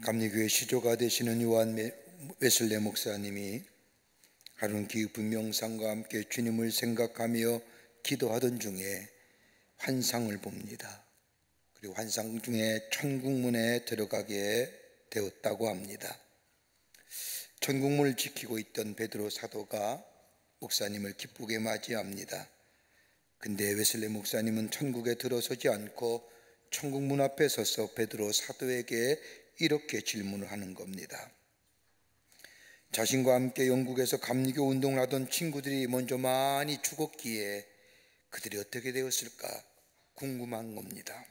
감리교회 시조가 되시는 요한 웨슬레 목사님이 하루는 깊은 명상과 함께 주님을 생각하며 기도하던 중에 환상을 봅니다. 그리고 환상 중에 천국문에 들어가게 되었다고 합니다. 천국문을 지키고 있던 베드로 사도가 목사님을 기쁘게 맞이합니다. 근데 웨슬레 목사님은 천국에 들어서지 않고 천국문 앞에 서서 베드로 사도에게 이렇게 질문을 하는 겁니다. 자신과 함께 영국에서 감리교 운동을 하던 친구들이 먼저 많이 죽었기에 그들이 어떻게 되었을까 궁금한 겁니다.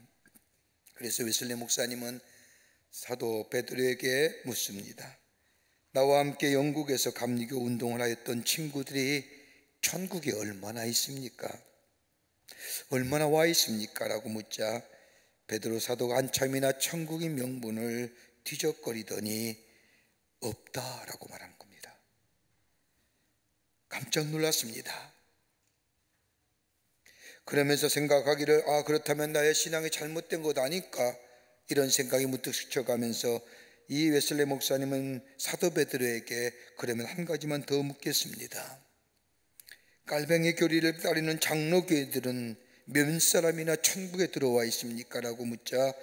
그래서 웨슬레 목사님은 사도 베드로에게 묻습니다. 나와 함께 영국에서 감리교 운동을 하였던 친구들이 천국에 얼마나 있습니까? 얼마나 와 있습니까? 라고 묻자 베드로 사도가 한참이나 천국의 명분을 뒤적거리더니 없다라고 말한 겁니다. 깜짝 놀랐습니다. 그러면서 생각하기를 그렇다면 나의 신앙이 잘못된 것 아닐까 이런 생각이 문득 스쳐가면서 이 웨슬레 목사님은 사도 베드로에게 그러면 한 가지만 더 묻겠습니다. 깔뱅이 교리를 따르는 장로교회들은 몇 사람이나 천국에 들어와 있습니까? 라고 묻자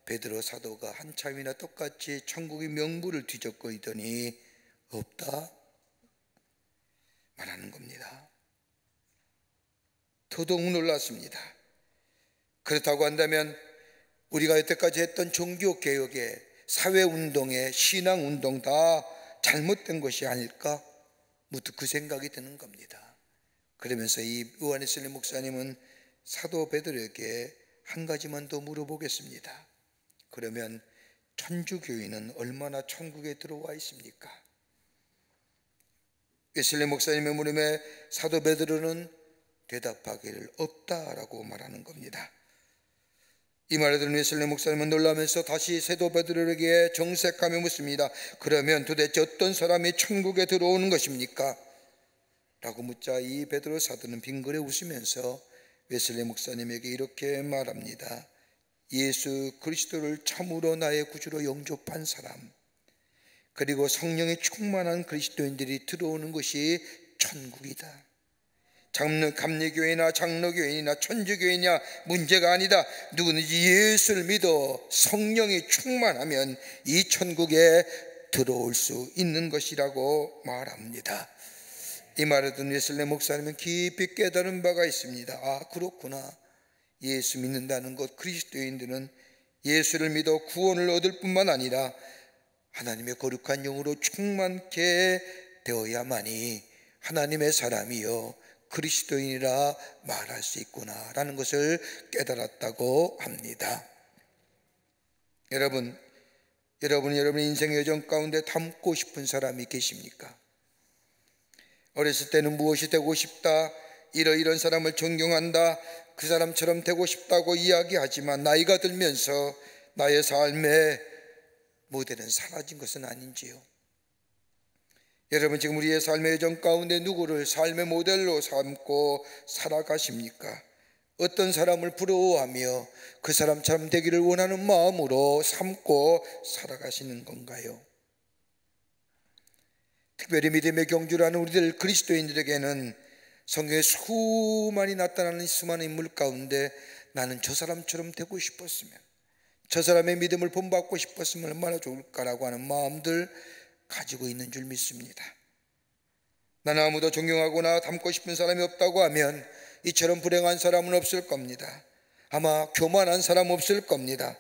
베드로 사도가 한참이나 똑같이 천국의 명부를 뒤적거리더니 없다 말하는 겁니다. 더더욱 놀랐습니다. 그렇다고 한다면 우리가 여태까지 했던 종교개혁에 사회운동에 신앙운동 다 잘못된 것이 아닐까? 문득 그 생각이 드는 겁니다. 그러면서 이 요한 웨슬레 목사님은 사도 베드로에게 한 가지만 더 물어보겠습니다. 그러면 천주교인은 얼마나 천국에 들어와 있습니까? 웨슬레 목사님의 물음에 사도 베드로는 대답하기를 없다라고 말하는 겁니다. 이 말을 들은 웨슬레 목사님은 놀라면서 다시 사도 베드로에게 정색하며 묻습니다. 그러면 도대체 어떤 사람이 천국에 들어오는 것입니까? 라고 묻자 이 베드로 사도는 빙그레 웃으면서 웨슬레 목사님에게 이렇게 말합니다. 예수 그리스도를 참으로 나의 구주로 영접한 사람, 그리고 성령이 충만한 그리스도인들이 들어오는 것이 천국이다. 감리교회나 장로교회나 천주교회냐 문제가 아니다. 누구든지 예수를 믿어 성령이 충만하면 이 천국에 들어올 수 있는 것이라고 말합니다. 이 말을 듣는 웨슬레 목사님은 깊이 깨달은 바가 있습니다. 그렇구나. 예수 믿는다는 것, 그리스도인들은 예수를 믿어 구원을 얻을 뿐만 아니라 하나님의 거룩한 영으로 충만케 되어야만이 하나님의 사람이요 그리스도인이라 말할 수 있구나라는 것을 깨달았다고 합니다. 여러분이 여러분의 인생의 여정 가운데 닮고 싶은 사람이 계십니까? 어렸을 때는 무엇이 되고 싶다, 이런 사람을 존경한다, 그 사람처럼 되고 싶다고 이야기하지만 나이가 들면서 나의 삶의 모델은 사라진 것은 아닌지요? 여러분 지금 우리의 삶의 여정 가운데 누구를 삶의 모델로 삼고 살아가십니까? 어떤 사람을 부러워하며 그 사람처럼 되기를 원하는 마음으로 삼고 살아가시는 건가요? 특별히 믿음의 경주라는 우리들 그리스도인들에게는 성경에 수많이 나타나는 수많은 인물 가운데 나는 저 사람처럼 되고 싶었으면, 저 사람의 믿음을 본받고 싶었으면 얼마나 좋을까라고 하는 마음들 가지고 있는 줄 믿습니다. 나는 아무도 존경하거나 닮고 싶은 사람이 없다고 하면 이처럼 불행한 사람은 없을 겁니다. 아마 교만한 사람 없을 겁니다.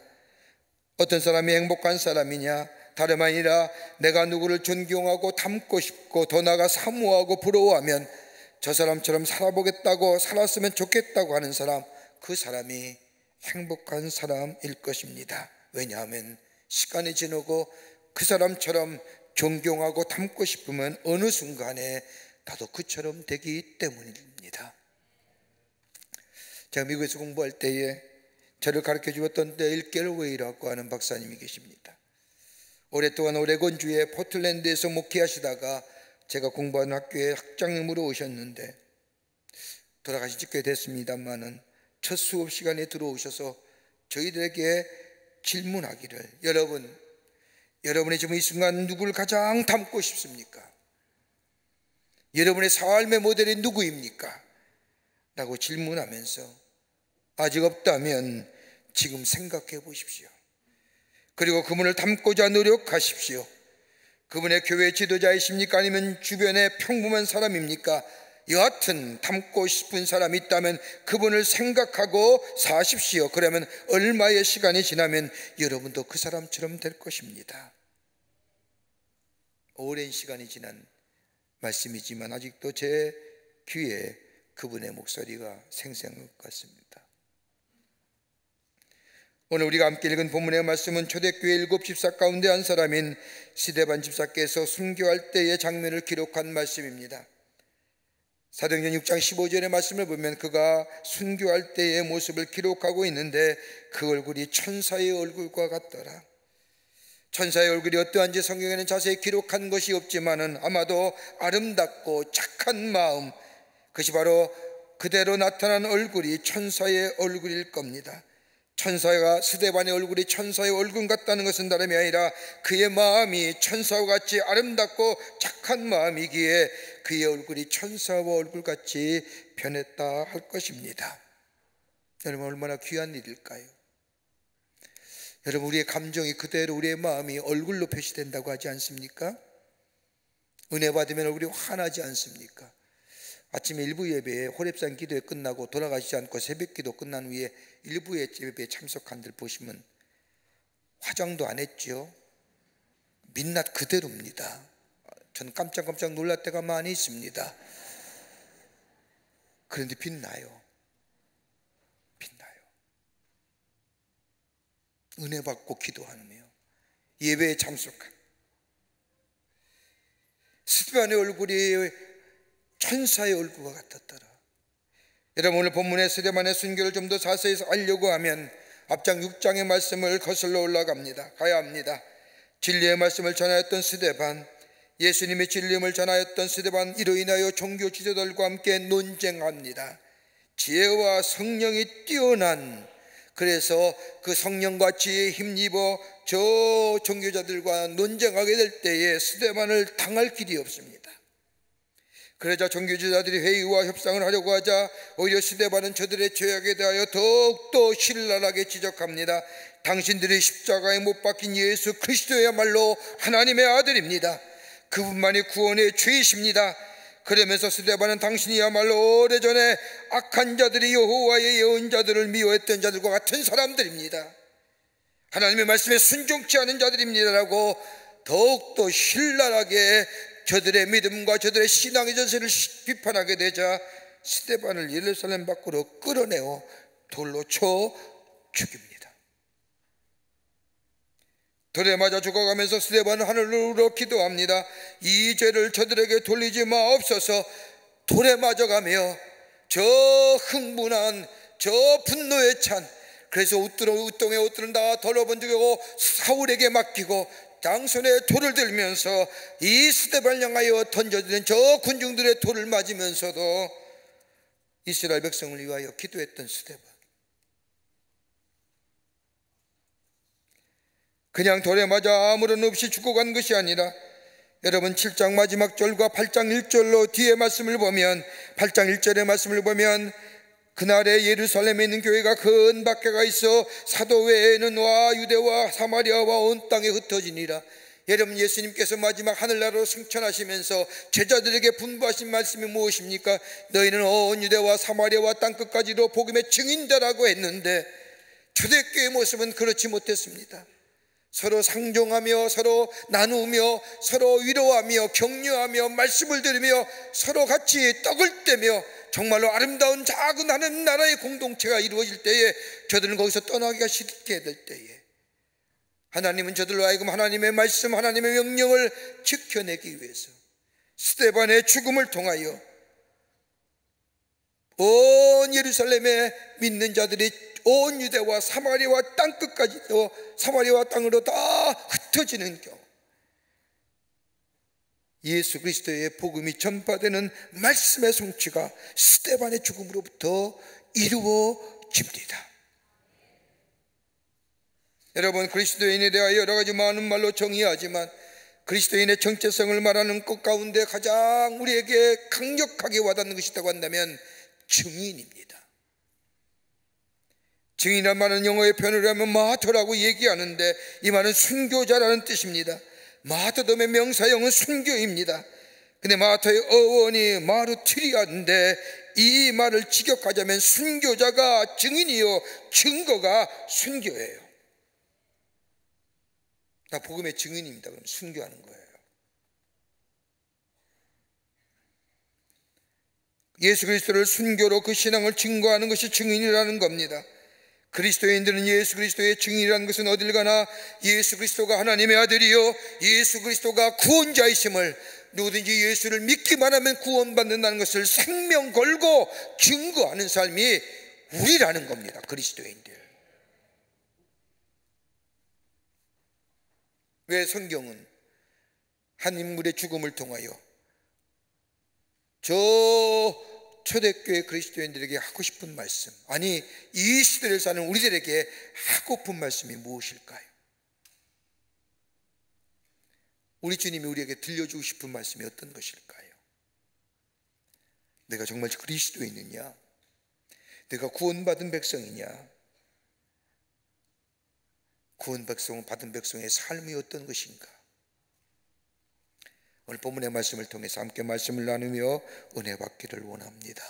어떤 사람이 행복한 사람이냐? 다름 아니라 내가 누구를 존경하고 닮고 싶고 더 나아가 사모하고 부러워하면 저 사람처럼 살아보겠다고, 살았으면 좋겠다고 하는 사람, 그 사람이 행복한 사람일 것입니다. 왜냐하면 시간이 지나고 그 사람처럼 존경하고 닮고 싶으면 어느 순간에 나도 그처럼 되기 때문입니다. 제가 미국에서 공부할 때에 저를 가르쳐 주었던 데일 갤러웨이라고 하는 박사님이 계십니다. 오랫동안 오레곤주의 포틀랜드에서 목회하시다가 제가 공부하는 학교에 학장님으로 오셨는데 돌아가신 지 꽤 됐습니다만은 첫 수업 시간에 들어오셔서 저희들에게 질문하기를, 여러분 여러분의 지금 이 순간 누구를 가장 닮고 싶습니까? 여러분의 삶의 모델이 누구입니까? 라고 질문하면서 아직 없다면 지금 생각해 보십시오. 그리고 그분을 닮고자 노력하십시오. 그분의 교회 지도자이십니까? 아니면 주변의 평범한 사람입니까? 여하튼 닮고 싶은 사람이 있다면 그분을 생각하고 사십시오. 그러면 얼마의 시간이 지나면 여러분도 그 사람처럼 될 것입니다. 오랜 시간이 지난 말씀이지만 아직도 제 귀에 그분의 목소리가 생생한 것 같습니다. 오늘 우리가 함께 읽은 본문의 말씀은 초대교회 7 집사 가운데 한 사람인 스데반 집사께서 순교할 때의 장면을 기록한 말씀입니다. 사도행전 6장 15절의 말씀을 보면 그가 순교할 때의 모습을 기록하고 있는데 그 얼굴이 천사의 얼굴과 같더라. 천사의 얼굴이 어떠한지 성경에는 자세히 기록한 것이 없지만은 아마도 아름답고 착한 마음, 그것이 바로 그대로 나타난 얼굴이 천사의 얼굴일 겁니다. 천사가 스데반의 얼굴이 천사의 얼굴 같다는 것은 다름이 아니라 그의 마음이 천사와 같이 아름답고 착한 마음이기에 그의 얼굴이 천사와 얼굴같이 변했다 할 것입니다. 여러분, 얼마나 귀한 일일까요? 여러분, 우리의 감정이 그대로 우리의 마음이 얼굴로 표시된다고 하지 않습니까? 은혜 받으면 얼굴이 환하지 않습니까? 아침 일부 예배에 호렙산 기도회 끝나고 돌아가시지 않고 새벽 기도 끝난 후에 일부 예배에 참석한 들 보시면 화장도 안 했죠. 민낯 그대로입니다. 전 깜짝깜짝 놀랄 때가 많이 있습니다. 그런데 빛나요. 빛나요. 은혜 받고 기도하며 예배에 참석한 스데반의 얼굴이 천사의 얼굴과 같았더라. 여러분, 오늘 본문의 스데반의 순교를 좀 더 자세히 알려고 하면 앞장 6장의 말씀을 거슬러 올라갑니다. 가야 합니다. 진리의 말씀을 전하였던 스데반, 예수님의 진리임을 전하였던 스데반, 이로 인하여 종교 지도자들과 함께 논쟁합니다. 지혜와 성령이 뛰어난, 그래서 그 성령과 지혜에 힘입어 저 종교자들과 논쟁하게 될 때에 스데반을 당할 길이 없습니다. 그러자 종교지도자들이 회의와 협상을 하려고 하자 오히려 스데반은 저들의 죄악에 대하여 더욱더 신랄하게 지적합니다. 당신들이 십자가에 못 박힌 예수 그리스도야말로 하나님의 아들입니다. 그분만이 구원의 죄이십니다. 그러면서 스데반은 당신이야말로 오래전에 악한 자들이 여호와의 예언자들을 미워했던 자들과 같은 사람들입니다. 하나님의 말씀에 순종치 않은 자들입니다라고 더욱더 신랄하게 저들의 믿음과 저들의 신앙의 전세를 비판하게 되자 스데반을 예루살렘 밖으로 끌어내어 돌로 쳐 죽입니다. 돌에 맞아 죽어가면서 스데반은 하늘로 기도합니다. 이 죄를 저들에게 돌리지 마옵소서. 돌에 맞아가며 저 흥분한 저 분노에 찬, 그래서 우똥의 옷들은 다 덜어번지고 사울에게 맡기고 장손에 돌을 들면서 이 스데반을 향하여 던져지는 저 군중들의 돌을 맞으면서도 이스라엘 백성을 위하여 기도했던 스데반, 그냥 돌에 맞아 아무런 없이 죽어간 것이 아니라 여러분 7장 마지막 절과 8장 1절로 뒤에 말씀을 보면 8장 1절의 말씀을 보면 그날에 예루살렘에 있는 교회가 큰 박해가 있어 사도 외에는 와 유대와 사마리아와 온 땅에 흩어지니라. 여러분, 예수님께서 마지막 하늘나라로 승천하시면서 제자들에게 분부하신 말씀이 무엇입니까? 너희는 온 유대와 사마리아와 땅끝까지로 복음의 증인되라고 했는데 초대교회의 모습은 그렇지 못했습니다. 서로 상종하며 서로 나누며 서로 위로하며 격려하며 말씀을 들으며 서로 같이 떡을 떼며 정말로 아름다운 작은 하나님 나라의 공동체가 이루어질 때에 저들은 거기서 떠나기가 싫게 될 때에 하나님은 저들로 하여금 하나님의 말씀, 하나님의 명령을 지켜내기 위해서 스데반의 죽음을 통하여 온 예루살렘에 믿는 자들이 온 유대와 사마리아와 땅끝까지도 사마리아와 땅으로 다 흩어지는 경우 예수 그리스도의 복음이 전파되는 말씀의 성취가 스데반의 죽음으로부터 이루어집니다. 여러분, 그리스도인에 대하여 여러 가지 많은 말로 정의하지만 그리스도인의 정체성을 말하는 것 가운데 가장 우리에게 강력하게 와닿는 것이 있다고 한다면 증인입니다. 증인이란 말은 영어의 표현을 하면 마터라고 얘기하는데 이 말은 순교자라는 뜻입니다. 마터돔의 명사형은 순교입니다. 근데 마터의 어원이 마르티리아인데 이 말을 직역하자면 순교자가 증인이요 증거가 순교예요. 나 복음의 증인입니다. 그럼 순교하는 거예요. 예수 그리스도를 순교로 그 신앙을 증거하는 것이 증인이라는 겁니다. 그리스도인들은 예수 그리스도의 증인이라는 것은 어딜 가나 예수 그리스도가 하나님의 아들이요 예수 그리스도가 구원자이심을, 누구든지 예수를 믿기만 하면 구원받는다는 것을 생명 걸고 증거하는 삶이 우리라는 겁니다. 그리스도인들. 왜 성경은 한 인물의 죽음을 통하여 저 초대교회 그리스도인들에게 하고 싶은 말씀, 아니 이 시대를 사는 우리들에게 하고픈 말씀이 무엇일까요? 우리 주님이 우리에게 들려주고 싶은 말씀이 어떤 것일까요? 내가 정말 그리스도인이냐? 내가 구원받은 백성이냐? 구원받은 백성의 삶이 어떤 것인가? 오늘 본문의 말씀을 통해서 함께 말씀을 나누며 은혜 받기를 원합니다.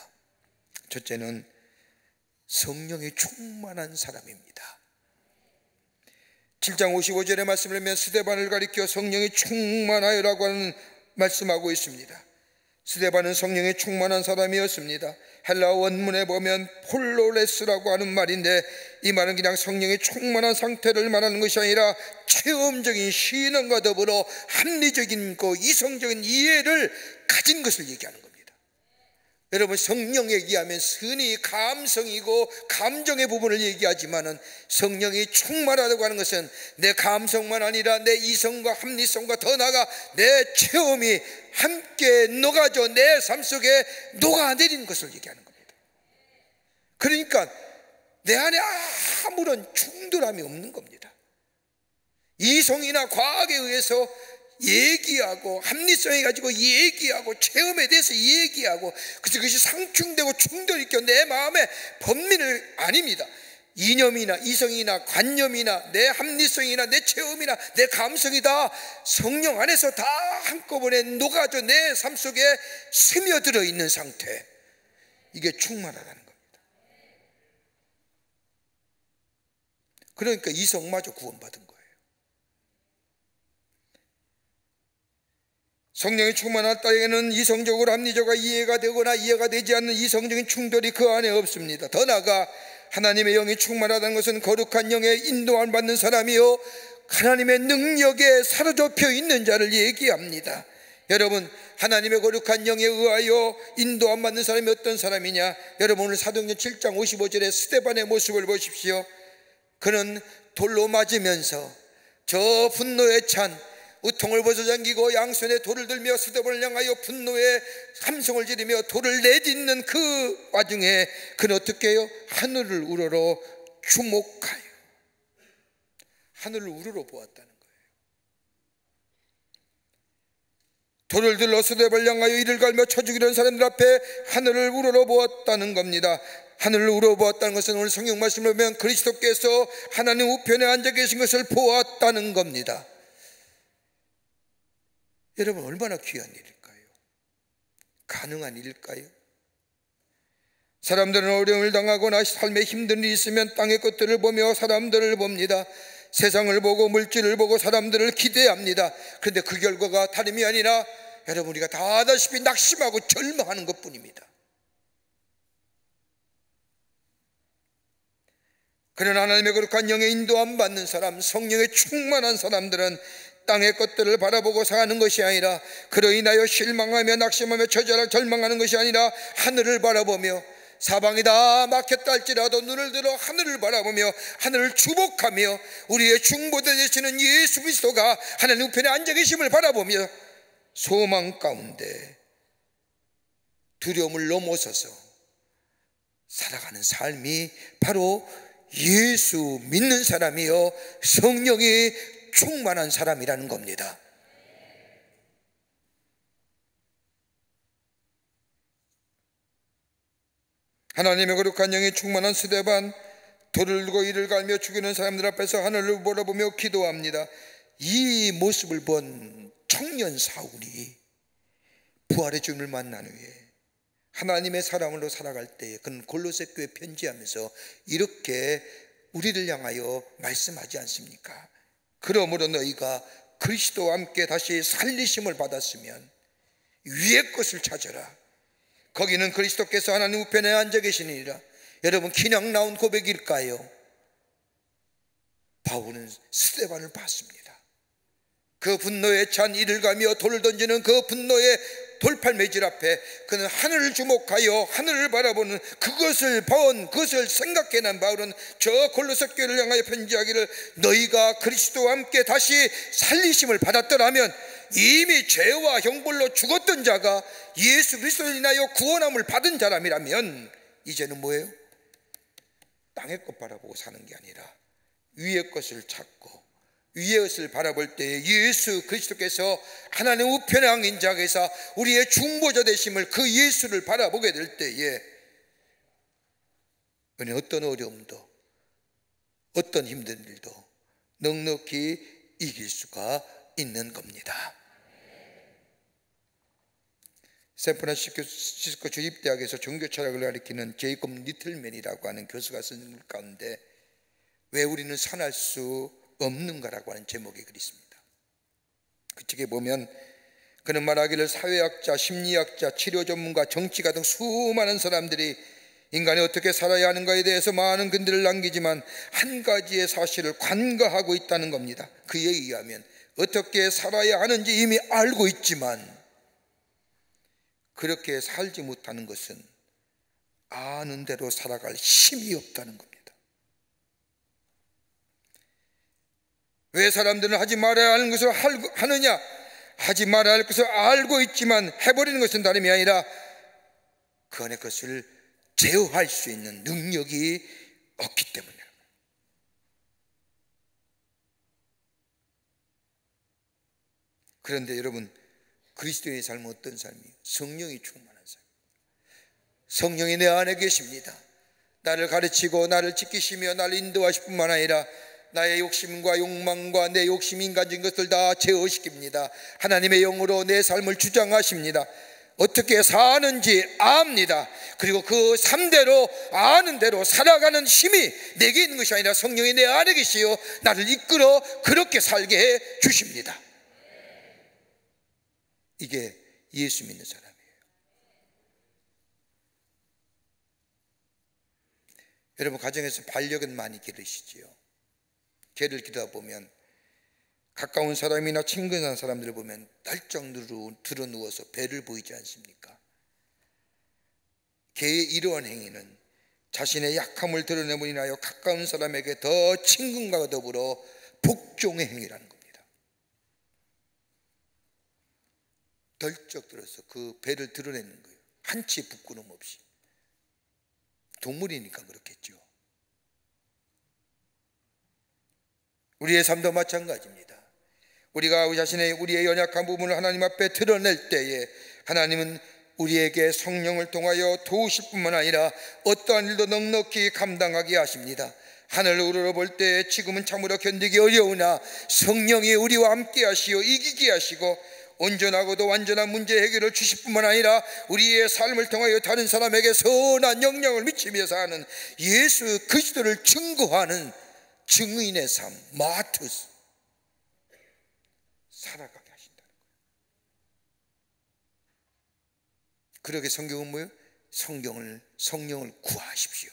첫째는 성령이 충만한 사람입니다. 7장 55절의 말씀을 보면 스데반을 가리켜 성령이 충만하여라고 하는 말씀하고 있습니다. 스데반은 성령이 충만한 사람이었습니다. 헬라어 원문에 보면 폴로레스라고 하는 말인데 이 말은 그냥 성령이 충만한 상태를 말하는 것이 아니라 체험적인 신앙과 더불어 합리적인 이성적인 이해를 가진 것을 얘기하는 겁니다. 여러분, 성령 얘기하면 흔히 감성이고 감정의 부분을 얘기하지만은 성령이 충만하다고 하는 것은 내 감성만 아니라 내 이성과 합리성과 더 나아가 내 체험이 함께 녹아져 내 삶 속에 녹아내리는 것을 얘기하는 겁니다. 그러니까 내 안에 아무런 충돌함이 없는 겁니다. 이성이나 과학에 의해서 얘기하고 합리성에 가지고 얘기하고 체험에 대해서 얘기하고 그래서 그것이 상충되고 충돌이 있고 내 마음의 범민을 아닙니다. 이념이나 이성이나 관념이나 내 합리성이나 내 체험이나 내 감성이 다 성령 안에서 다 한꺼번에 녹아져 내 삶 속에 스며들어 있는 상태, 이게 충만하다는 겁니다. 그러니까 이성마저 구원받은 거예요. 성령이 충만한 자에게는 이성적으로 합리적으로 이해가 되거나 이해가 되지 않는 이성적인 충돌이 그 안에 없습니다. 더 나아가 하나님의 영이 충만하다는 것은 거룩한 영의 인도함을 받는 사람이요 하나님의 능력에 사로잡혀 있는 자를 얘기합니다. 여러분, 하나님의 거룩한 영에 의하여 인도함 받는 사람이 어떤 사람이냐? 여러분, 오늘 사도행전 7장 55절에 스데반의 모습을 보십시오. 그는 돌로 맞으면서 저 분노에 찬 우통을 벗어잠기고 양손에 돌을 들며 스데반을 향하여 분노의 함성을 지르며 돌을 내딛는 그 와중에 그는 어떻게 해요? 하늘을 우러러 주목하여 하늘을 우러러 보았다는 거예요. 돌을 들러 스데반을 향하여 이를 갈며 쳐 죽이려는 사람들 앞에 하늘을 우러러 보았다는 겁니다. 하늘을 우러보았다는 것은 오늘 성경 말씀을 보면 그리스도께서 하나님 우편에 앉아 계신 것을 보았다는 겁니다. 여러분, 얼마나 귀한 일일까요? 가능한 일일까요? 사람들은 어려움을 당하거나 삶에 힘든 일이 있으면 땅의 것들을 보며 사람들을 봅니다. 세상을 보고 물질을 보고 사람들을 기대합니다. 그런데 그 결과가 다름이 아니라 여러분, 우리가 다 아다시피 낙심하고 절망하는 것뿐입니다. 그러나 하나님의 거룩한 영의 인도함 받는 사람, 성령에 충만한 사람들은 땅의 것들을 바라보고 사는 것이 아니라 그로 인하여 실망하며 낙심하며 절망하는 것이 아니라 하늘을 바라보며 사방이 다 막혔다 할지라도 눈을 들어 하늘을 바라보며 하늘을 주목하며 우리의 중보자 되시는 예수 그리스도가 하나님 우편에 앉아 계심을 바라보며 소망 가운데 두려움을 넘어서서 살아가는 삶이 바로 예수 믿는 사람이요 성령이 충만한 사람이라는 겁니다. 하나님의 거룩한 영이 충만한 스데반, 돌을 들고 이를 갈며 죽이는 사람들 앞에서 하늘을 바라보며 기도합니다. 이 모습을 본 청년 사울이 부활의 주님을 만난 후에 하나님의 사람으로 살아갈 때에 그는 골로새 교회에 편지하면서 이렇게 우리를 향하여 말씀하지 않습니까? 그러므로 너희가 그리스도와 함께 다시 살리심을 받았으면 위의 것을 찾아라. 거기는 그리스도께서 하나님 우편에 앉아 계시니라. 여러분, 그냥 나온 고백일까요? 바울은 스데반을 봤습니다. 그 분노에 찬 이를 가며 돌을 던지는 그 분노의 돌팔매질 앞에 그는 하늘을 주목하여 하늘을 바라보는 그것을 본 그것을 생각해낸 바울은 저 골로새 교회를 향하여 편지하기를 너희가 그리스도와 함께 다시 살리심을 받았더라면 이미 죄와 형벌로 죽었던 자가 예수 그리스도를 인하여 구원함을 받은 사람이라면 이제는 뭐예요? 땅의 것 바라보고 사는 게 아니라 위의 것을 찾고 위의 것을 바라볼 때에 예수 그리스도께서 하나님 우편에 앉은 자에서 우리의 중보자 되심을 그 예수를 바라보게 될 때에 어떤 어려움도 어떤 힘든 일도 넉넉히 이길 수가 있는 겁니다. 샌프란시스코 주립대학에서 종교철학을 가리키는 제이콥 리틀맨이라고 하는 교수가 쓴 글 가운데 왜 우리는 선할 수 없는가라고 하는 제목의 글이 있습니다. 그 책에 보면 그는 말하기를 사회학자, 심리학자, 치료 전문가, 정치가 등 수많은 사람들이 인간이 어떻게 살아야 하는가에 대해서 많은 근거를 남기지만 한 가지의 사실을 간과하고 있다는 겁니다. 그에 의하면 어떻게 살아야 하는지 이미 알고 있지만 그렇게 살지 못하는 것은 아는 대로 살아갈 힘이 없다는 겁니다. 왜 사람들은 하지 말아야 하는 것을 하느냐? 하지 말아야 할 것을 알고 있지만 해버리는 것은 다름이 아니라 그 안에 그것을 제어할 수 있는 능력이 없기 때문이에요. 그런데 여러분, 그리스도의 삶은 어떤 삶이에요? 성령이 충만한 삶. 성령이 내 안에 계십니다. 나를 가르치고 나를 지키시며 나를 인도하실 뿐만 아니라 나의 욕심과 욕망과 내 욕심 인간적인 것들 다 제어시킵니다. 하나님의 영으로 내 삶을 주장하십니다. 어떻게 사는지 압니다. 그리고 그 삶대로 아는 대로 살아가는 힘이 내게 있는 것이 아니라 성령이 내 안에 계시어 나를 이끌어 그렇게 살게 해 주십니다. 이게 예수 믿는 사람이에요. 여러분, 가정에서 반려견 많이 기르시지요. 개를 기르다 보면 가까운 사람이나 친근한 사람들을 보면 널쩍 들어 누워서 배를 보이지 않습니까? 개의 이러한 행위는 자신의 약함을 드러내므로 인하여 가까운 사람에게 더 친근과 더불어 복종의 행위라는 겁니다. 덜쩍 들어서 그 배를 드러내는 거예요. 한치 부끄럼 없이. 동물이니까 그렇겠죠. 우리의 삶도 마찬가지입니다. 우리가 우리의 연약한 부분을 하나님 앞에 드러낼 때에 하나님은 우리에게 성령을 통하여 도우실 뿐만 아니라 어떠한 일도 넉넉히 감당하게 하십니다. 하늘을 우러러볼 때 지금은 참으로 견디기 어려우나 성령이 우리와 함께 하시어 이기게 하시고 온전하고도 완전한 문제 해결을 주실 뿐만 아니라 우리의 삶을 통하여 다른 사람에게 선한 영향을 미치며 사는 예수 그리스도를 증거하는 증인의 삶, 마투스 살아가게 하신다는 거예요. 그러게 성경은 뭐예요? 성령을 구하십시오.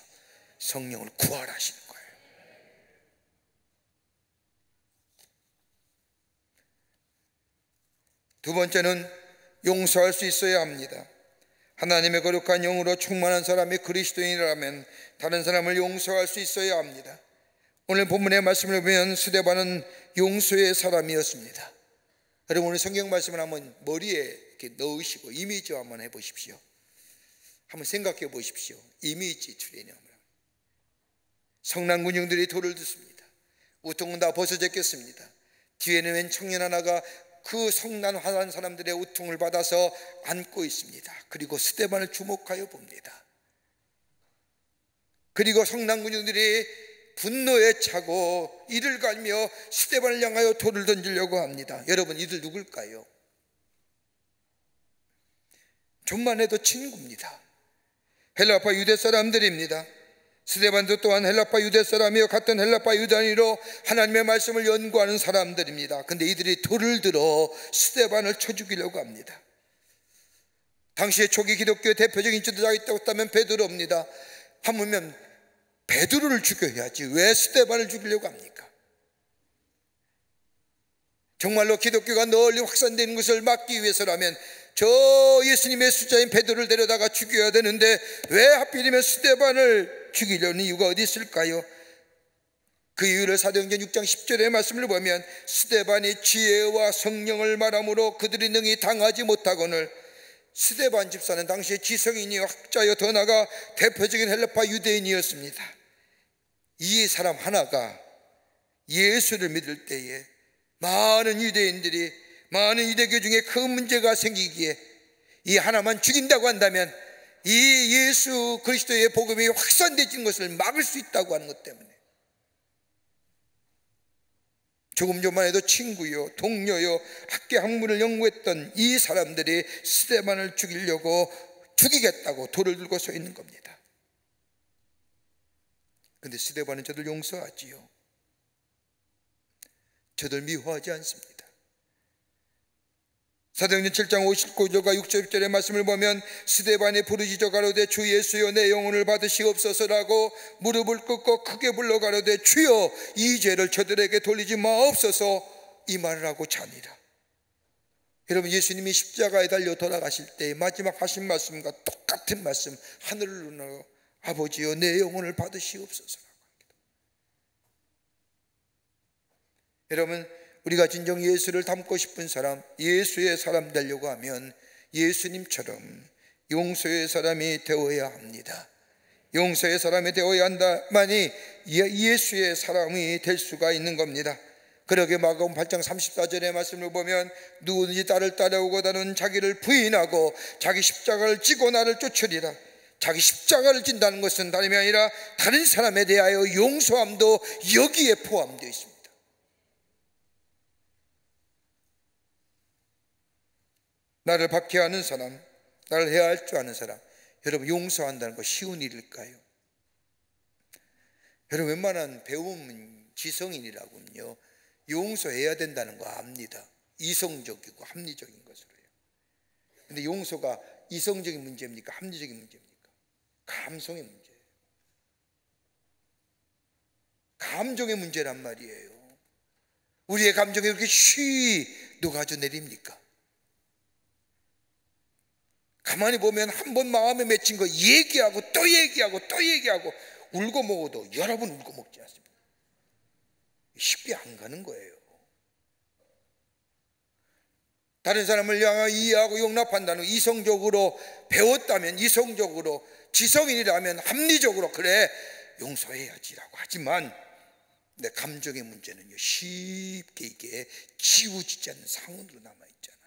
성령을 구하라 하시는 거예요. 두 번째는 용서할 수 있어야 합니다. 하나님의 거룩한 영으로 충만한 사람이 그리스도인이라면 다른 사람을 용서할 수 있어야 합니다. 오늘 본문의 말씀을 보면 스데반은 용서의 사람이었습니다. 여러분, 오늘 성경 말씀을 한번 머리에 이렇게 넣으시고 이미지 한번 해보십시오. 한번 생각해 보십시오. 이미지 트레이닝 한번. 성난 군중들이 돌을 듣습니다. 우통은 다 벗어졌겠습니다. 뒤에는 웬 청년 하나가 그 성난 화난 사람들의 우통을 받아서 안고 있습니다. 그리고 스데반을 주목하여 봅니다. 그리고 성난 군중들이 분노에 차고 이를 갈며 스데반을 향하여 돌을 던지려고 합니다. 여러분, 이들 누굴까요? 좀만 해도 친구입니다. 헬라파 유대 사람들입니다. 스데반도 또한 헬라파 유대 사람이요 같은 헬라파 유대인으로 하나님의 말씀을 연구하는 사람들입니다. 근데 이들이 돌을 들어 스데반을 쳐 죽이려고 합니다. 당시에 초기 기독교의 대표적인 지도자가 있다고 했다면 베드로입니다. 하물며 베드로를 죽여야지 왜 스데반을 죽이려고 합니까? 정말로 기독교가 널리 확산되는 것을 막기 위해서라면 저 예수님의 수자인 베드로를 데려다가 죽여야 되는데 왜 하필이면 스데반을 죽이려는 이유가 어디 있을까요? 그 이유를 사도행전 6장 10절의 말씀을 보면 스데반이 지혜와 성령을 말함으로 그들이 능히 당하지 못하거늘. 스데반 집사는 당시에 지성인이요 학자여 더 나아가 대표적인 헬라파 유대인이었습니다. 이 사람 하나가 예수를 믿을 때에 많은 유대인들이, 많은 유대교 중에 큰 문제가 생기기에 이 하나만 죽인다고 한다면 이 예수 그리스도의 복음이 확산되는 것을 막을 수 있다고 하는 것 때문에 조금 전만 해도 친구요 동료요 학교 학문을 연구했던 이 사람들이 스데반을 죽이려고 죽이겠다고 돌을 들고 서 있는 겁니다. 그런데 스데반은 저들 용서하지요. 저들 미워하지 않습니다. 사도행전 7장 59절과 60절의 말씀을 보면 스데반이 부르짖어 가로되 주 예수여 내 영혼을 받으시옵소서라고 무릎을 꿇고 크게 불러 가로되 주여 이 죄를 저들에게 돌리지 마옵소서 이 말을 하고 자니라. 여러분, 예수님이 십자가에 달려 돌아가실 때 마지막 하신 말씀과 똑같은 말씀, 하늘을 누르고 아버지여 내 영혼을 받으시옵소서라고 합니다. 여러분, 우리가 진정 예수를 닮고 싶은 사람, 예수의 사람 되려고 하면 예수님처럼 용서의 사람이 되어야 합니다. 용서의 사람이 되어야 한다만이 예수의 사람이 될 수가 있는 겁니다. 그러게 마가복음 8장 34절의 말씀을 보면 누구든지 나를 따라오고다는 자기를 부인하고 자기 십자가를 지고 나를 쫓으리라. 자기 십자가를 진다는 것은 다름이 아니라 다른 사람에 대하여 용서함도 여기에 포함되어 있습니다. 나를 박해하는 사람, 나를 해할 줄 아는 사람, 여러분 용서한다는 거 쉬운 일일까요? 여러분, 웬만한 배움 지성인이라고는요 용서해야 된다는 거 압니다. 이성적이고 합리적인 것으로요. 그런데 용서가 이성적인 문제입니까? 합리적인 문제입니까? 감성의 문제예요. 감정의 문제란 말이에요. 우리의 감정이 그렇게 쉬이 녹아져 내립니까? 가만히 보면 한 번 마음에 맺힌 거 얘기하고 또 얘기하고 또 얘기하고 울고 먹어도 여러 번 울고 먹지 않습니다. 쉽게 안 가는 거예요. 다른 사람을 향하여 이해하고 용납한다는 이성적으로 배웠다면, 이성적으로 지성인이라면 합리적으로 그래 용서해야지라고 하지만 내 감정의 문제는요 쉽게 이게 지워지지 않는 상흔으로 남아있잖아요.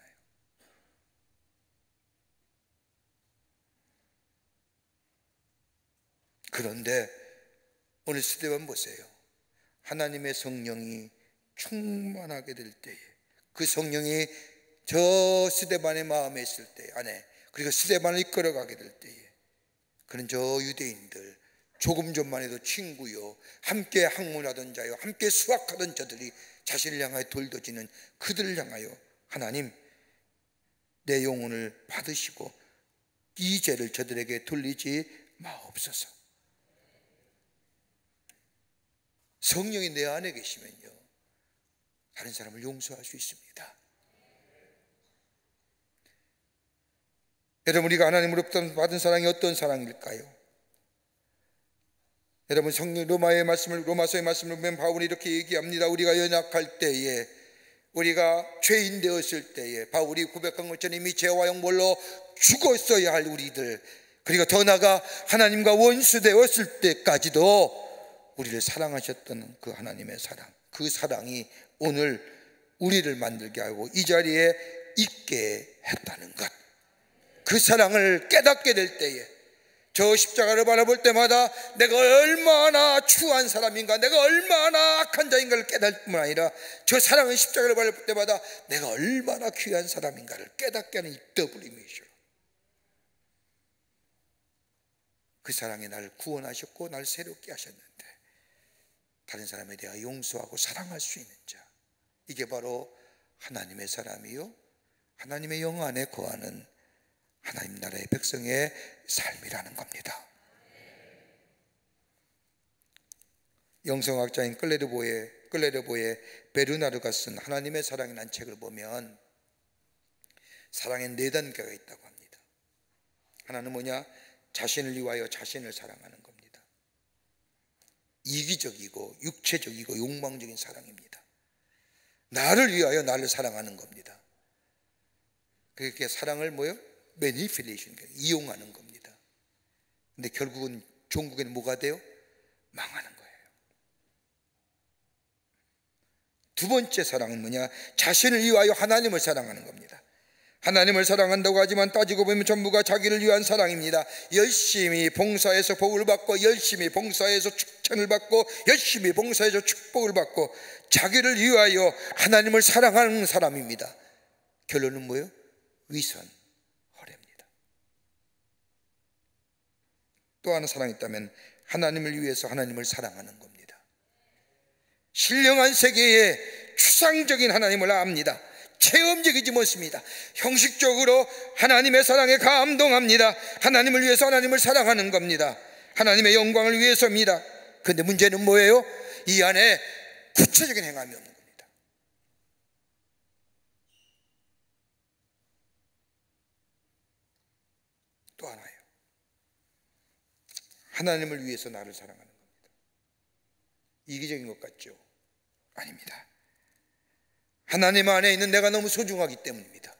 그런데 오늘 스데반 보세요. 하나님의 성령이 충만하게 될 때에, 그 성령이 저 스데반의 마음에 있을 때 안에, 그리고 스데반을 이끌어가게 될 때에 그는 저 유대인들, 조금 전만 해도 친구요 함께 학문하던 자요 함께 수학하던 자들이 자신을 향하여 돌도지는 그들을 향하여 하나님 내 영혼을 받으시고 이 죄를 저들에게 돌리지 마옵소서. 성령이 내 안에 계시면요 다른 사람을 용서할 수 있습니다. 여러분, 우리가 하나님으로부터 받은 사랑이 어떤 사랑일까요? 여러분, 성령 로마서의 말씀을 보면 바울이 이렇게 얘기합니다. 우리가 연약할 때에, 우리가 죄인 되었을 때에 바울이 고백한 것처럼 이미 죄와 형벌로 죽었어야 할 우리들, 그리고 더 나아가 하나님과 원수 되었을 때까지도 우리를 사랑하셨던 그 하나님의 사랑, 그 사랑이 오늘 우리를 만들게 하고 이 자리에 있게 했다는 것, 그 사랑을 깨닫게 될 때에 저 십자가를 바라볼 때마다 내가 얼마나 추한 사람인가, 내가 얼마나 악한 자인가를 깨달을 뿐만 아니라 저 사랑의 십자가를 바라볼 때마다 내가 얼마나 귀한 사람인가를 깨닫게 하는 이 더블 이미지로 그 사랑이 나를 구원하셨고 나를 새롭게 하셨는데 다른 사람에 대하여 용서하고 사랑할 수 있는 자, 이게 바로 하나님의 사람이요 하나님의 영 안에 거하는 하나님 나라의 백성의 삶이라는 겁니다. 영성학자인 클레르보의 베르나르가 쓴 하나님의 사랑이라는 책을 보면 사랑의 4단계가 있다고 합니다. 하나는 뭐냐? 자신을 위하여 자신을 사랑하는 겁니다. 이기적이고 육체적이고 욕망적인 사랑입니다. 나를 위하여 나를 사랑하는 겁니다. 그렇게 사랑을 뭐요? 매니플레이션, 이용하는 겁니다. 근데 결국은 종국에는 뭐가 돼요? 망하는 거예요. 두 번째 사랑은 뭐냐? 자신을 위하여 하나님을 사랑하는 겁니다. 하나님을 사랑한다고 하지만 따지고 보면 전부가 자기를 위한 사랑입니다. 열심히 봉사해서 복을 받고 열심히 봉사해서 칭찬을 받고 열심히 봉사해서 축복을 받고 자기를 위하여 하나님을 사랑하는 사람입니다. 결론은 뭐예요? 위선, 허례입니다. 또 하나 사랑이 있다면 하나님을 위해서 하나님을 사랑하는 겁니다. 신령한 세계의 추상적인 하나님을 압니다. 체험적이지 못습니다. 형식적으로 하나님의 사랑에 감동합니다. 하나님을 위해서 하나님을 사랑하는 겁니다. 하나님의 영광을 위해서입니다. 그런데 문제는 뭐예요? 이 안에 구체적인 행함이 없는 겁니다. 또 하나예요. 하나님을 위해서 나를 사랑하는 겁니다. 이기적인 것 같죠? 아닙니다. 하나님 안에 있는 내가 너무 소중하기 때문입니다.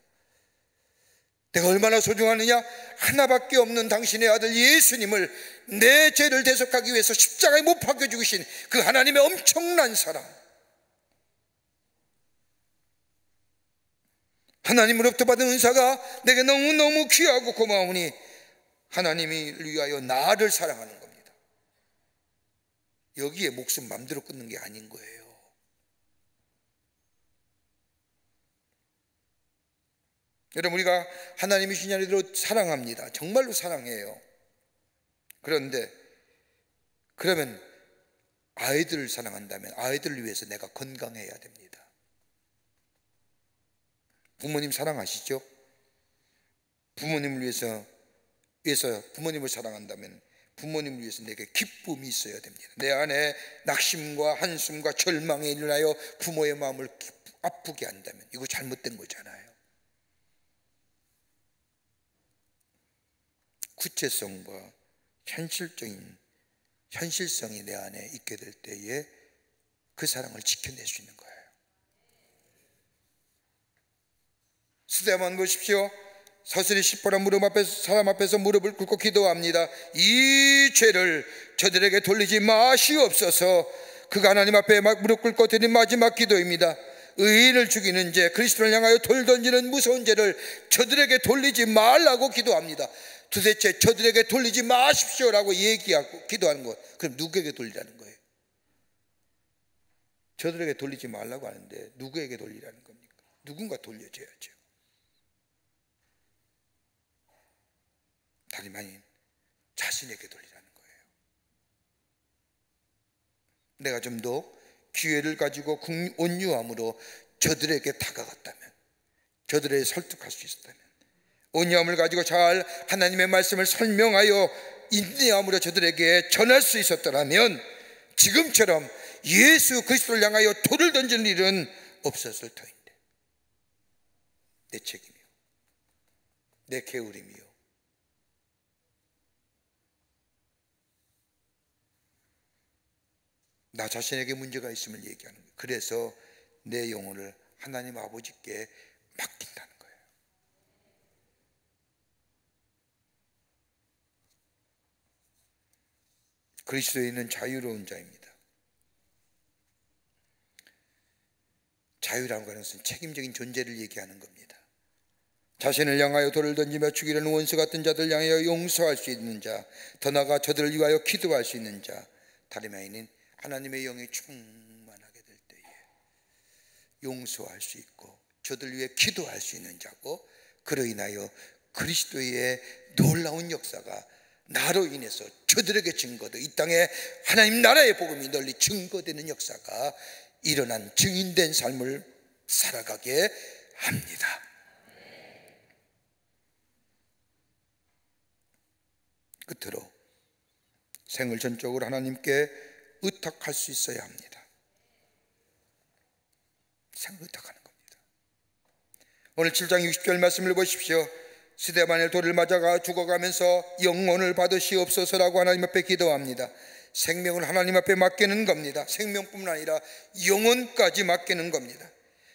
내가 얼마나 소중하느냐? 하나밖에 없는 당신의 아들 예수님을 내 죄를 대속하기 위해서 십자가에 못 박혀 죽으신 그 하나님의 엄청난 사랑, 하나님으로부터 받은 은사가 내게 너무너무 귀하고 고마우니 하나님이 위하여 나를 사랑하는 겁니다. 여기에 목숨 마음대로 끊는 게 아닌 거예요. 여러분, 우리가 하나님이 주신 아이들을 사랑합니다. 정말로 사랑해요. 그런데 그러면 아이들을 사랑한다면 아이들을 위해서 내가 건강해야 됩니다. 부모님 사랑하시죠? 부모님을 위해서 부모님을 사랑한다면 부모님을 위해서 내게 기쁨이 있어야 됩니다. 내 안에 낙심과 한숨과 절망에 일어나여 부모의 마음을 아프게 한다면 이거 잘못된 거잖아요. 구체성과 현실성이 내 안에 있게 될 때에 그 사랑을 지켜낼 수 있는 거예요. 스데반 보십시오. 서슬이 십보라 사람 앞에서 무릎을 꿇고 기도합니다. 이 죄를 저들에게 돌리지 마시옵소서. 그가 하나님 앞에 무릎 꿇고 드린 마지막 기도입니다. 의인을 죽이는 죄, 그리스도를 향하여 돌 던지는 무서운 죄를 저들에게 돌리지 말라고 기도합니다. 도대체 저들에게 돌리지 마십시오라고 얘기하고 기도하는 것, 그럼 누구에게 돌리라는 거예요? 저들에게 돌리지 말라고 하는데 누구에게 돌리라는 겁니까? 누군가 돌려줘야죠. 다름 아닌 자신에게 돌리라는 거예요. 내가 좀 더 기회를 가지고 온유함으로 저들에게 다가갔다면, 저들에게 설득할 수 있었다면, 온유함을 가지고 잘 하나님의 말씀을 설명하여 인내함으로 저들에게 전할 수 있었더라면 지금처럼 예수 그리스도를 향하여 돌을 던지는 일은 없었을 터인데, 내 책임이요, 내 게으름이요, 나 자신에게 문제가 있음을 얘기하는 거예요. 그래서 내 영혼을 하나님 아버지께 맡긴다는 거예요. 그리스도에 있는 자유로운 자입니다. 자유라는 것은 책임적인 존재를 얘기하는 겁니다. 자신을 향하여 돌을 던지며 죽이려는 원수 같은 자들 향하여 용서할 수 있는 자, 더 나아가 저들을 위하여 기도할 수 있는 자, 다름이 아닌 하나님의 영이 충만하게 될 때에 용서할 수 있고 저들 위해 기도할 수 있는 자고, 그로 인하여 그리스도의 놀라운 역사가 나로 인해서 저들에게 증거도, 이 땅에 하나님 나라의 복음이 널리 증거되는 역사가 일어난 증인된 삶을 살아가게 합니다. 끝으로 생을 전적으로 하나님께 의탁할 수 있어야 합니다. 생을 의탁하는 겁니다. 오늘 7장 60절 말씀을 보십시오. 스데반의 돌을 맞아가 죽어가면서 영혼을 받으시옵소서라고 하나님 앞에 기도합니다. 생명을 하나님 앞에 맡기는 겁니다. 생명뿐만 아니라 영혼까지 맡기는 겁니다.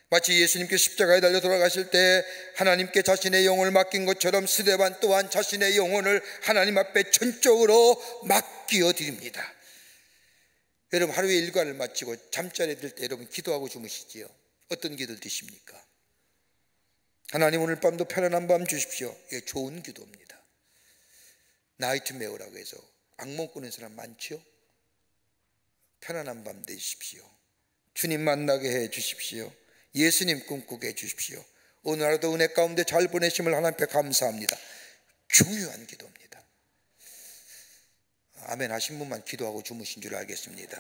마치 예수님께 십자가에 달려 돌아가실 때 하나님께 자신의 영혼을 맡긴 것처럼 스데반 또한 자신의 영혼을 하나님 앞에 전적으로 맡겨 드립니다. 여러분, 하루의 일과를 마치고 잠자리에 들 때 여러분 기도하고 주무시지요? 어떤 기도 드십니까? 하나님, 오늘 밤도 편안한 밤 주십시오. 예, 좋은 기도입니다. 나이트메어라고 해서 악몽 꾸는 사람 많지요? 편안한 밤 되십시오. 주님 만나게 해 주십시오. 예수님 꿈꾸게 해 주십시오. 오늘 하루도 은혜 가운데 잘 보내심을 하나님께 감사합니다. 중요한 기도입니다. 아멘 하신 분만 기도하고 주무신 줄 알겠습니다.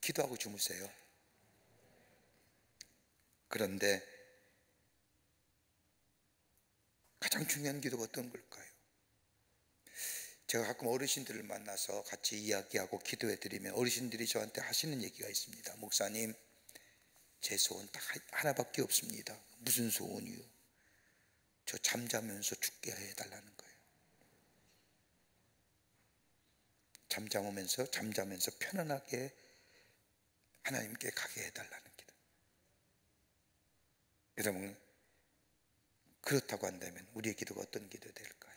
기도하고 주무세요. 그런데 가장 중요한 기도가 어떤 걸까요? 제가 가끔 어르신들을 만나서 같이 이야기하고 기도해 드리면 어르신들이 저한테 하시는 얘기가 있습니다. 목사님, 제 소원 딱 하나밖에 없습니다. 무슨 소원이요? 저 잠자면서 죽게 해달라는 거예요. 잠자면서 편안하게 하나님께 가게 해달라는 기도. 여러분, 그렇다고 한다면 우리의 기도가 어떤 기도 될까요?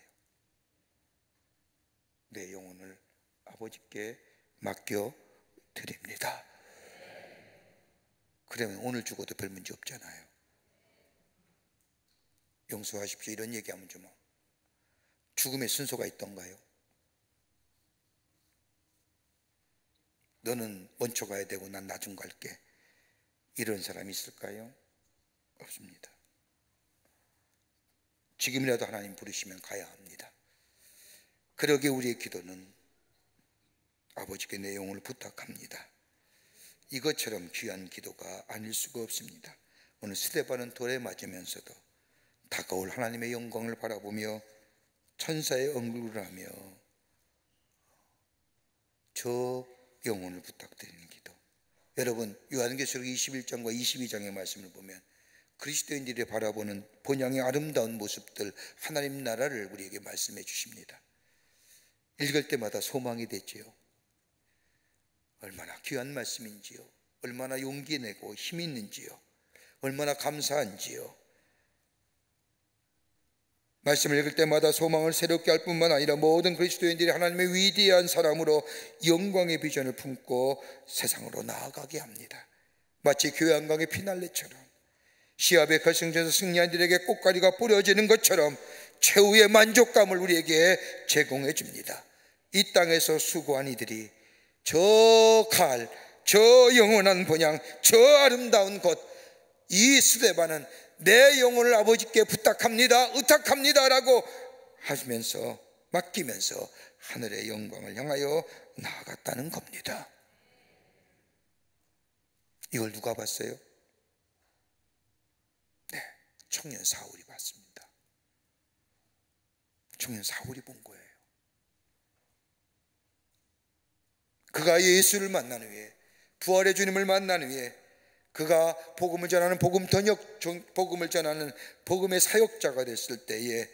내 영혼을 아버지께 맡겨 드립니다. 그러면 오늘 죽어도 별 문제 없잖아요. 용서하십시오 이런 얘기하면 좀 죽음의 순서가 있던가요? 너는 먼저 가야 되고 난 나중 갈게, 이런 사람이 있을까요? 없습니다. 지금이라도 하나님 부르시면 가야 합니다. 그러기에 우리의 기도는 아버지께 내 영혼을 부탁합니다. 이것처럼 귀한 기도가 아닐 수가 없습니다. 오늘 스데반은 돌에 맞으면서도 다가올 하나님의 영광을 바라보며 천사의 언급을 하며 저 영혼을 부탁드리는 기도. 여러분, 요한계시록 21장과 22장의 말씀을 보면 그리스도인들이 바라보는 본향의 아름다운 모습들, 하나님 나라를 우리에게 말씀해 주십니다. 읽을 때마다 소망이 되지요. 얼마나 귀한 말씀인지요, 얼마나 용기 내고 힘 있는지요, 얼마나 감사한지요. 말씀을 읽을 때마다 소망을 새롭게 할 뿐만 아니라 모든 그리스도인들이 하나님의 위대한 사람으로 영광의 비전을 품고 세상으로 나아가게 합니다. 마치 교회 한강의 피날레처럼, 시합의 결승전에서 승리한 이들에게 꽃가리가 뿌려지는 것처럼 최후의 만족감을 우리에게 제공해 줍니다. 이 땅에서 수고한 이들이 저 칼, 저 영원한 본향, 저 아름다운 곳, 이 스데반은 내 영혼을 아버지께 부탁합니다, 의탁합니다 라고 하시면서 맡기면서 하늘의 영광을 향하여 나아갔다는 겁니다. 이걸 누가 봤어요? 네, 청년 사울이 봤습니다. 청년 사울이 본 거예요. 그가 예수를 만난 후에, 부활의 주님을 만난 후에 그가 복음을 전하는 복음을 전하는 복음의 사역자가 됐을 때에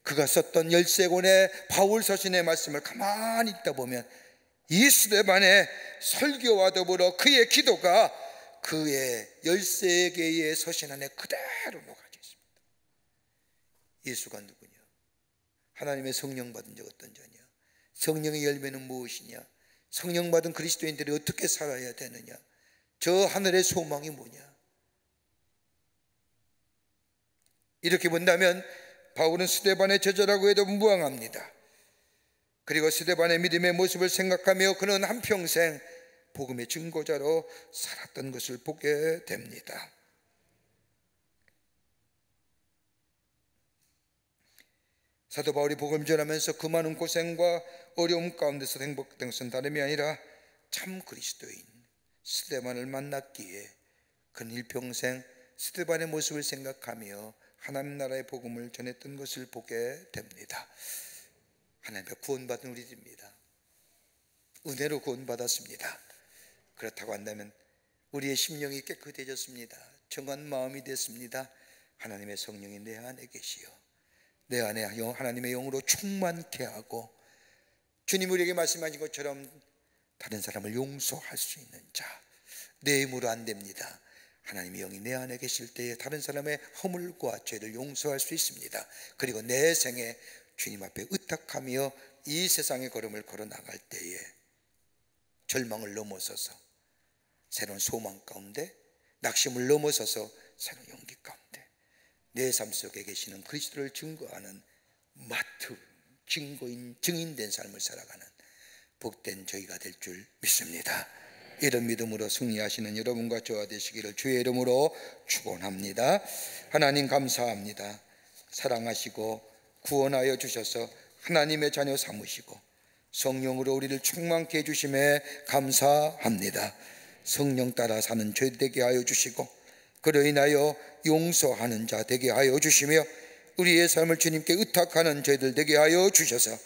그가 썼던 13권의 바울 서신의 말씀을 가만히 읽다 보면 이 스데반의 설교와 더불어 그의 기도가 그의 13개의 서신 안에 그대로 녹아져 있습니다. 예수가 누구냐? 하나님의 성령 받은 적 어떤 자냐? 성령의 열매는 무엇이냐? 성령 받은 그리스도인들이 어떻게 살아야 되느냐? 저 하늘의 소망이 뭐냐? 이렇게 본다면 바울은 스데반의 저자라고 해도 무방합니다. 그리고 스데반의 믿음의 모습을 생각하며 그는 한평생 복음의 증거자로 살았던 것을 보게 됩니다. 사도 바울이 복음 전하면서 그 많은 고생과 어려움 가운데서 행복된 것은 다름이 아니라 참 그리스도인 스데반을 만났기에 그는 일평생 스데반의 모습을 생각하며 하나님 나라의 복음을 전했던 것을 보게 됩니다. 하나님의 구원받은 우리들입니다. 은혜로 구원받았습니다. 그렇다고 한다면 우리의 심령이 깨끗해졌습니다. 정한 마음이 됐습니다. 하나님의 성령이 내 안에 계시어 내 안에 하나님의 영으로 충만케 하고 주님 우리에게 말씀하신 것처럼 다른 사람을 용서할 수 있는 자, 내 힘으로 안 됩니다. 하나님의 영이 내 안에 계실 때에 다른 사람의 허물과 죄를 용서할 수 있습니다. 그리고 내 생에 주님 앞에 의탁하며 이 세상의 걸음을 걸어 나갈 때에 절망을 넘어서서 새로운 소망 가운데, 낙심을 넘어서서 새로운 용기 가운데 내 삶 속에 계시는 그리스도를 증거하는 마트, 증거인, 증인된 삶을 살아가는 복된 저희가 될 줄 믿습니다. 이런 믿음으로 승리하시는 여러분과 저와 되시기를 주의 이름으로 축원합니다. 하나님 감사합니다. 사랑하시고 구원하여 주셔서 하나님의 자녀 삼으시고 성령으로 우리를 충만케 해주심에 감사합니다. 성령 따라 사는 죄 되게 하여 주시고 그로 인하여 용서하는 자 되게 하여 주시며 우리의 삶을 주님께 의탁하는 저희들 되게 하여 주셔서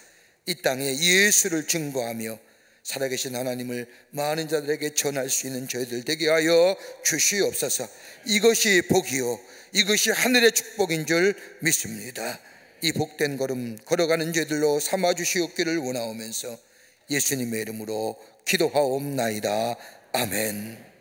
이 땅에 예수를 증거하며 살아계신 하나님을 많은 자들에게 전할 수 있는 저희들 되게 하여 주시옵소서. 이것이 복이요 이것이 하늘의 축복인 줄 믿습니다. 이 복된 걸음 걸어가는 저희들로 삼아 주시옵기를 원하오면서 예수님의 이름으로 기도하옵나이다. 아멘.